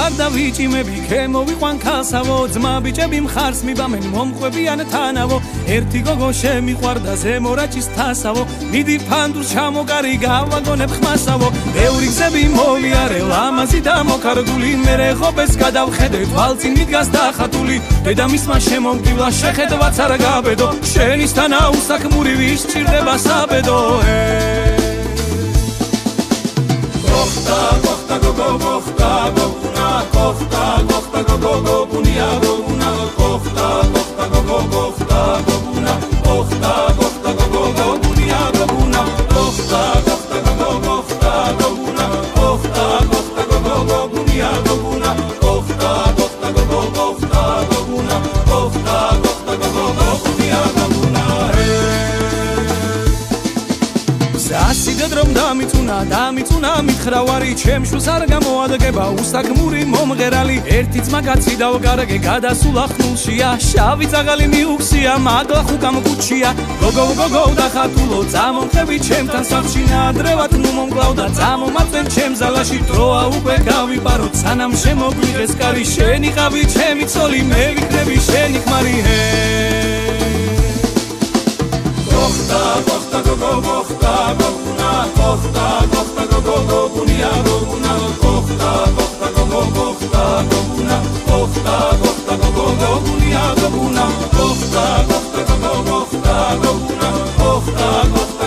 ვარდა ვიჭიმები ქემოვიყვან ქალსავო ძმა ბიჭები მხარს მიბამენ მომყვებიან თანავო ერთი გოგო შემიყვარდა ზემორაჭის თასავო მიდი ფანდურ ჩამოკარი გავაგონებ ხმასავო ბევრი გზები მოვიარე ლამაზი და მოკარგული მერე ხობეს გადავხედე თვალწინ მიდგას დახატული დედამისმა შემომკივლა შეხედვაც არ გაბედო შენისთან აუსაქმური ვის ჭირდება საბედო გოხტა გოხტა გოგო გოხტა Costa, costa, go, go, bunia, go, buna, costa, costa, go, costa, go, buna, costa, costa, go, bunia, go, buna, costa, costa, costa, go, buna, costa, costa, go, bunia, go, buna, costa, costa, costa, go, buna, costa, costa, bunia, go, buna. Sasidrom დამიწუნა მითხრავარი ჩემშუს არ გამოადგება უსაგმური მომღერალი ერთი ძმა კაცი დავგარგე გადასულა ხნულშია შავი ძაღალი მიუხსია მაგლა ხუგამ კუჩია გოგო გოგო დახატულო წამომხები ჩემთან სახლში ნადრევად ნუ მომკლავდა წამომაწვენ ჩემ ზალაში დროა უკვე გავიპარო სანამ შემოგვიღეს კარი შენი ყავი ჩემი ცოლი მე ვიქნები შენი ხმარი Costa, costa, costa, costa, costa, go, bunia, go, buna, costa, costa, costa, go, buna, costa, costa, bunia, go, buna, costa, costa, costa, go, buna, costa, costa,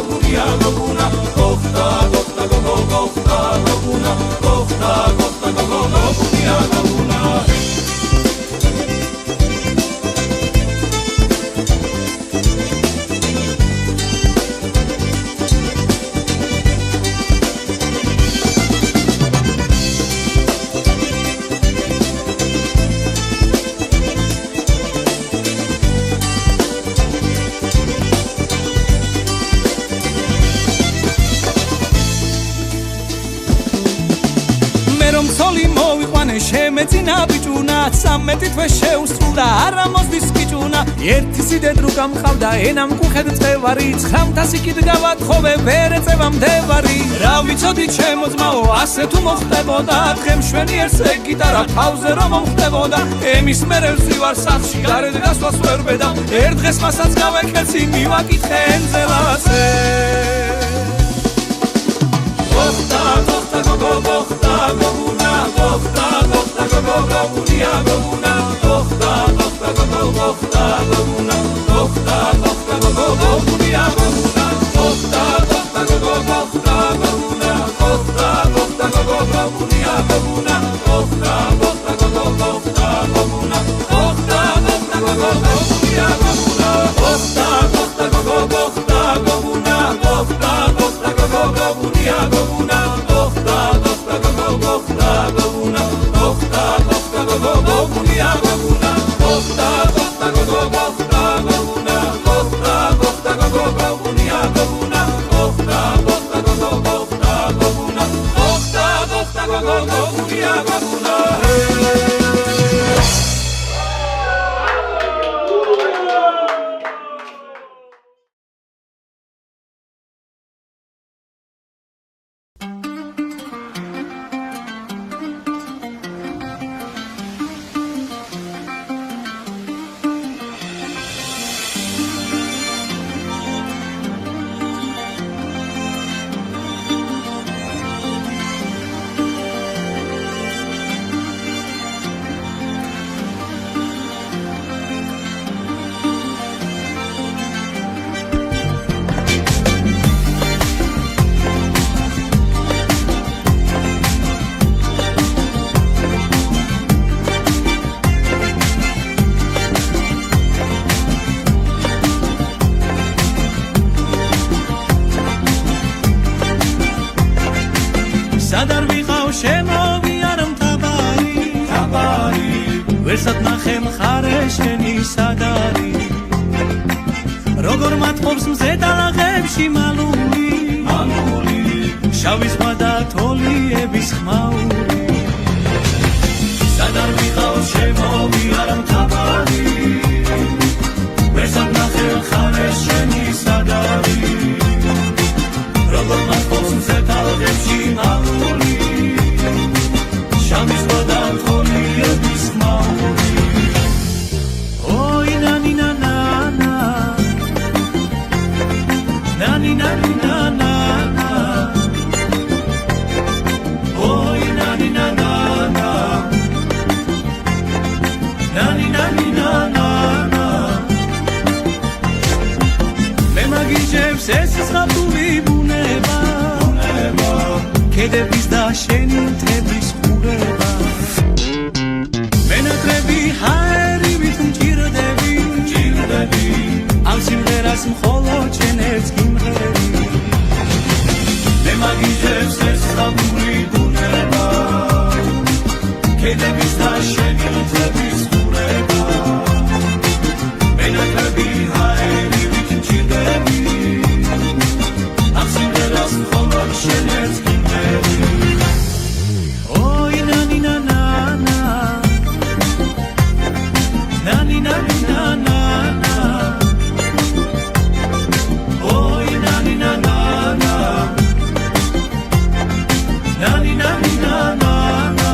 bunia, go, buna, costa, costa, go, buna, costa, costa, bunia, go, buna. შემეძინა ბიჭუნა 13 თვე შეუსრულდა არა მოსდის კიჭუნა ერთი სიდედრუ გამყავდა ენამ კუხედ წევარი 900 კიდგავად ხოვე ვერ ეწევა მდევარი რა ვიცოდი ჩემო ძმაო ასე თუ მოხდებოდა დღემშვენიერს ეგ გიტარა თავზე რომ მომხდებოდა ემის მერე ვსივარ სახლში გარეთ გასვლას ვერ ბედა ერთ დღეს მასაც გავეკეცი მივაკითხე ენძელასე Costa, costa, costa, goguna, costa, costa, bunia, go, buna, costa, costa, costa, goguna, costa, costa, bunia, go, buna, costa, costa, costa, goguna, costa, costa, bunia, go, buna, costa, costa, costa, goguna, costa, costa, bunia, go, buna, costa, costa, costa, goguna, costa, costa, bunia, go, buna, costa, costa, go, buna, costa, costa, bunia, go, buna, costa, costa, go, buna, costa, costa, bunia, go, buna, costa, costa, go, buna, costa, costa, bunia, go, buna. სადარ ვიყავ შემოვიარ მთავარი ვერსად ნახე მხარე შენი სადარი როგორ მათყობს მზე დალაღებში მალული შავი ზღვა და თოლიების ხმაური სადარ ვიყავს შემოვიარა მთავარი ვერსად ნახევ ხარეს შენი სადარი როგორ მათყობს მზე დალაღებში მალული შავი ზღვა და თოლიების ხმაური oi nani na na na nani nani na na na oi nani na na na nani nani na na na me magijevs es zgaburi buნება ქედების და შენი მთების ხურება მენატრები ჰაერივით მჭირდები ამ სიმღერას მხოლოდ შენებს გიმღერი მე მაგიჟებს ეს ხამური ბუნება ქედების და შენი მთების ხურება მენატრები ჰაერივით მჭირდები ამ სიმღერას მხოლოდ შენებს გიმღერი oi nani na na na nani nani na na na oi nani na na na nani nani na na na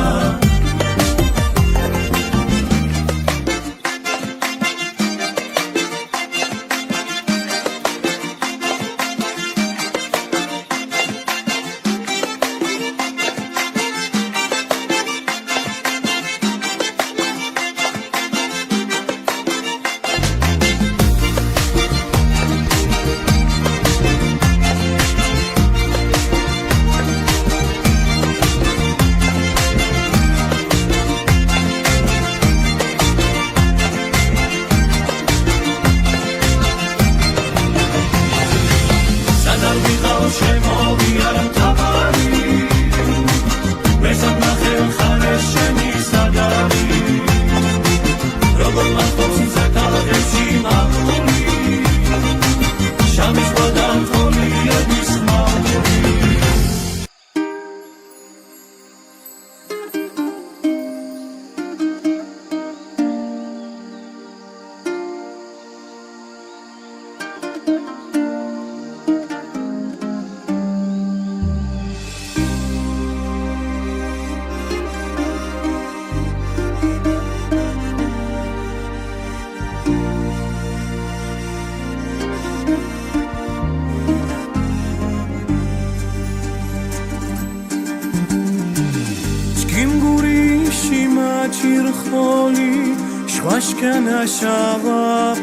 შავა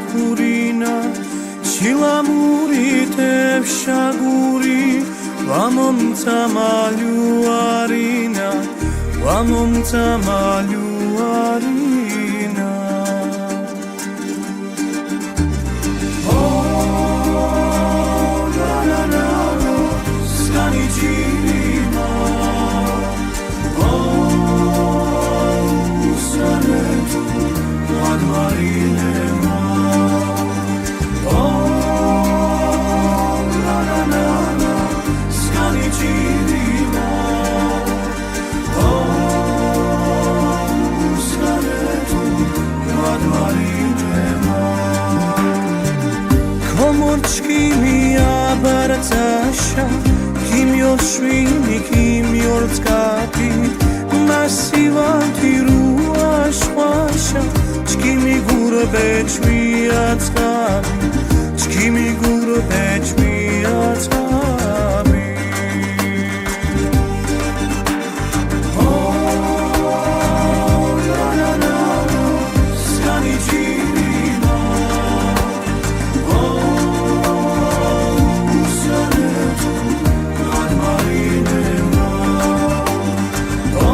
ფურინა ჩილამური თებშაგური ვამომცა მალუარინა ვამომცა მალუარინა ო ლა ლა ლა სკანი ჯიმა ო სანეტუ Marinema oh la la la la scani cirima oh scaretu Marinema komorchki mi abartasha kim yoshvini kim yortskapi massiva tiruashvasha Çkimi gurbet miyatsami Çkimi gurbet miyatsami Oh la la la Skani cirima Oh sanetu Marinema Oh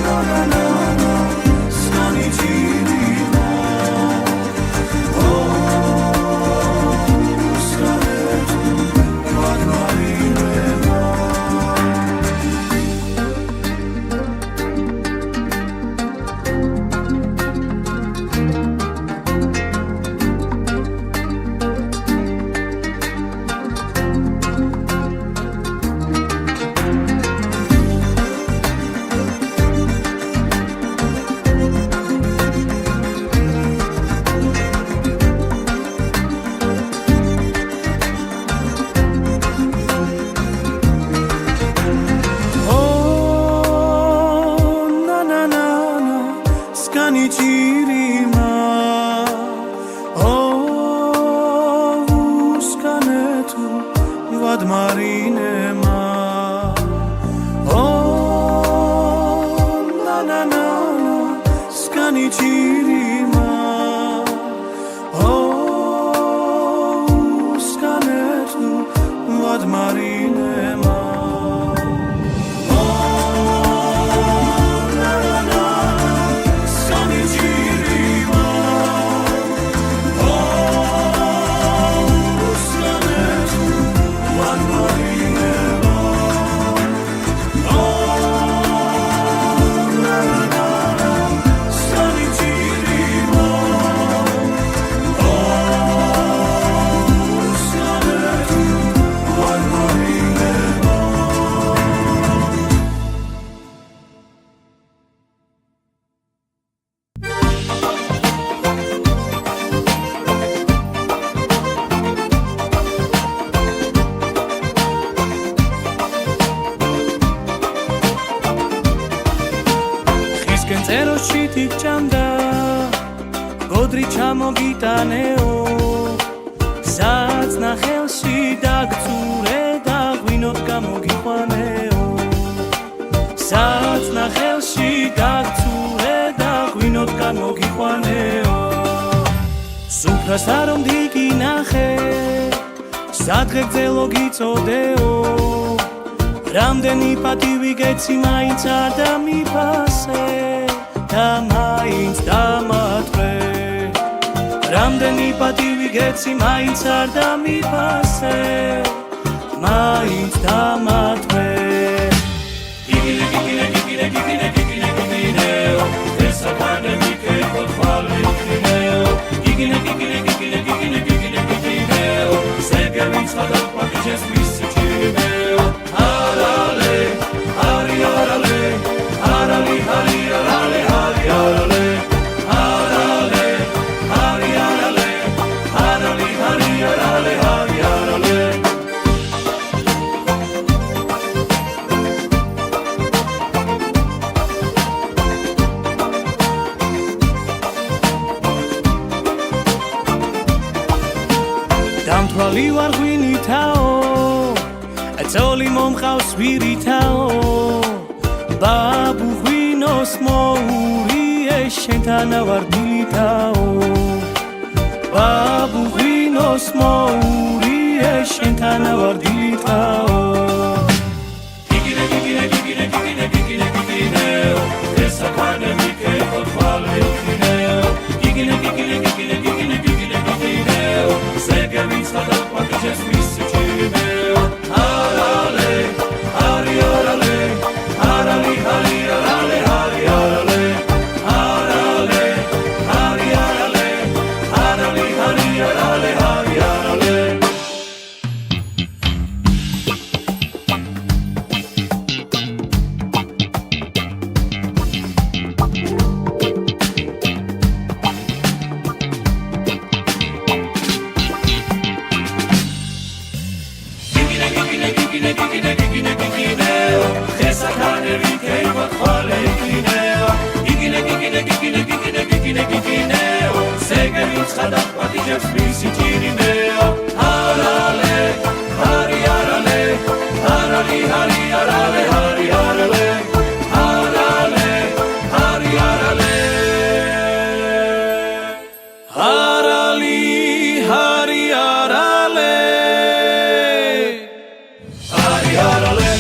la la la Cirima, oh, მოდრი ჩამოგიტანეო საწნახელში დაგწურე და ღვინოთ გამოგიყვანეო საწნახელში დაგწურე და ღვინოთ გამოგიყვანეო სუფრას რომ დიგინახე სადღეგრძელო გიწოდეო რამდენი პატივი გეცი მაინც არ დამიფასე და მაინც დამატვრე რამდენი პატივი გეცი მაინც არ დამიფასე მაინც დამატვრე გიგინე გიგინე გიგინე გიგინე გიგინე გიგინეო ესაკანე მიკეფო თვალე გიგინეო გიგინე გიგინე გიგინე გიგინე გიგინე გიგინეო ზეგები ცხადა პატიჟეს მისი ჭირიმეო არალე არი არალე არალი არი არალე არი არალე არალე არი არალე არალი არი არალე არი არალე დამთვალი ვარ ღვინითაო წოლი მომყავს ვირითაო ბაბუ ღვინოს მოურიე შენთანა ვარ დილითაო ბაბუ ღვინოს მოურიე შენთანა ვარ დილითაო გიგინე გიგინე გიგინე გიგინე გიგინე გიგინეო ესაკანე მიკეფო თვალე გიგინეო გიგინე გიგინე გიგინე გიგინე გიგინე გიგინეო ზეგები ცხადა პატიჟეს მისი ჭირიმეო არალე არი არალე არალი არი არალე არი არალე არალე არი არალე არალი არი არალე არი არალე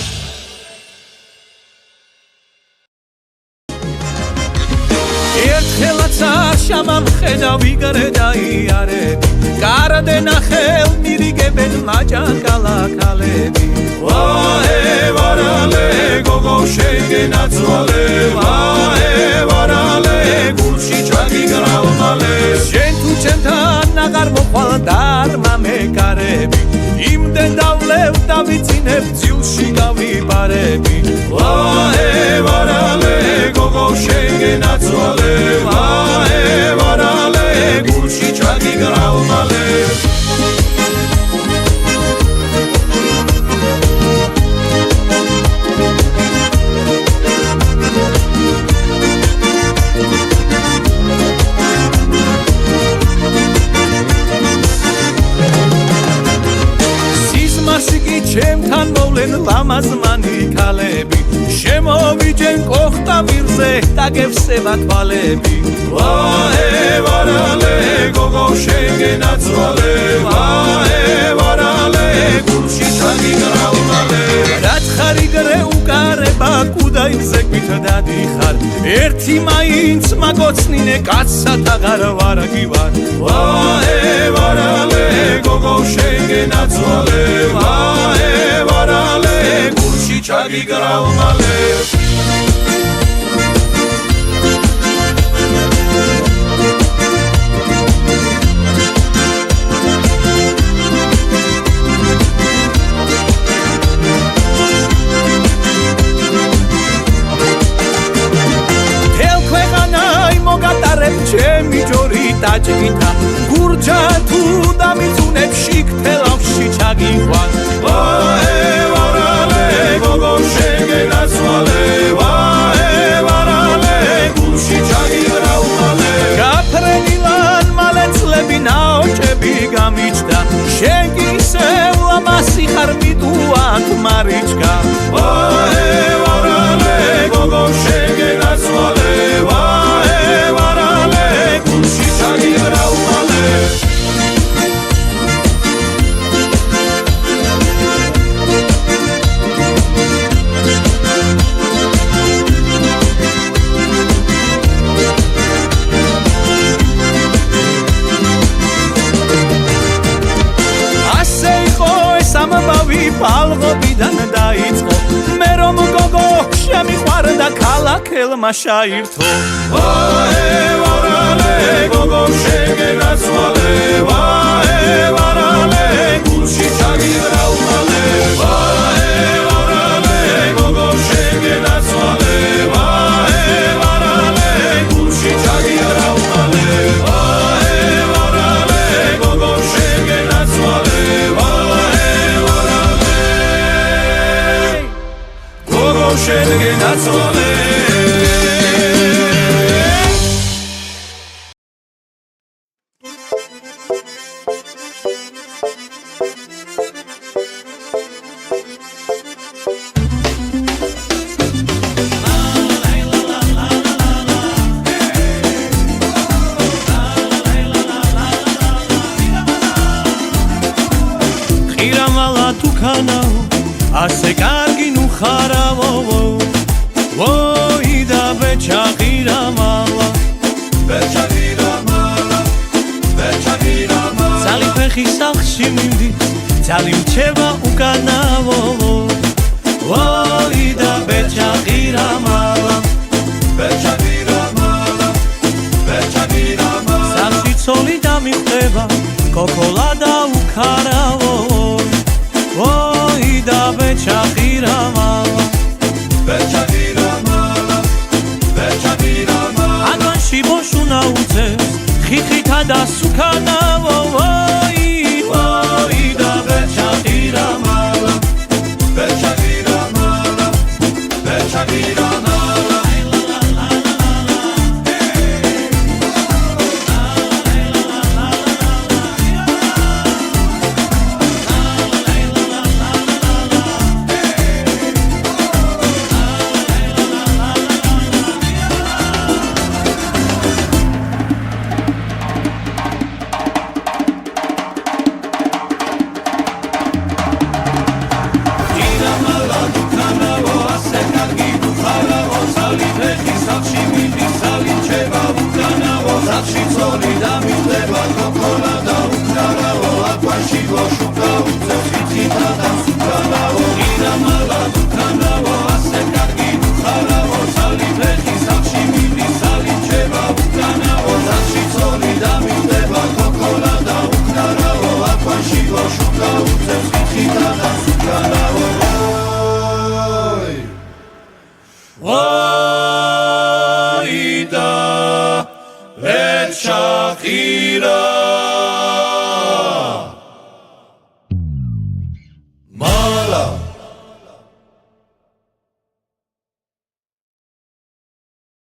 ერთი მაინც მაგოცნინე კაცსა თაღარ ვარაგი ვარ ვაე ვარალე გოგო შეგენაცვალე ვაე ვარალე გულში ჩაგიგრავ მალე ჩემი ჯორი დაჭგითა გურჯა თუ დამიწუნებ შიგთელავში ჩაგიყვან ვაე ვარალე გოგო შეგენაცვალე ვაე ვარალე გულში ჩაგიგრავ მალე გაფრენილად ხალმა შეირთო ვარალე გოგო შეგენაცვალე ვარალე გულში ჩაგიბრალმალე ვარალე გოგო შეგენაცვალე ვარალე გულში ჩაგიბრალმალე ვარალე გოგო შეგენაცვალე ვარალე გოგო შეგენაცვალე ასე კარგი ნუ ხარავო ვოი და ბეჭაღირა მალა ძალი ფეხი სახლში მიმდის ძალი მჩება უკანავო ვოი და ბეჭაღირა მალა სახლში ცოლი დამიხდება კოკოლადა უკარავო da bechagira mala agan shiboshuna utzes khikita da sukana voi da bechagira mala Shakira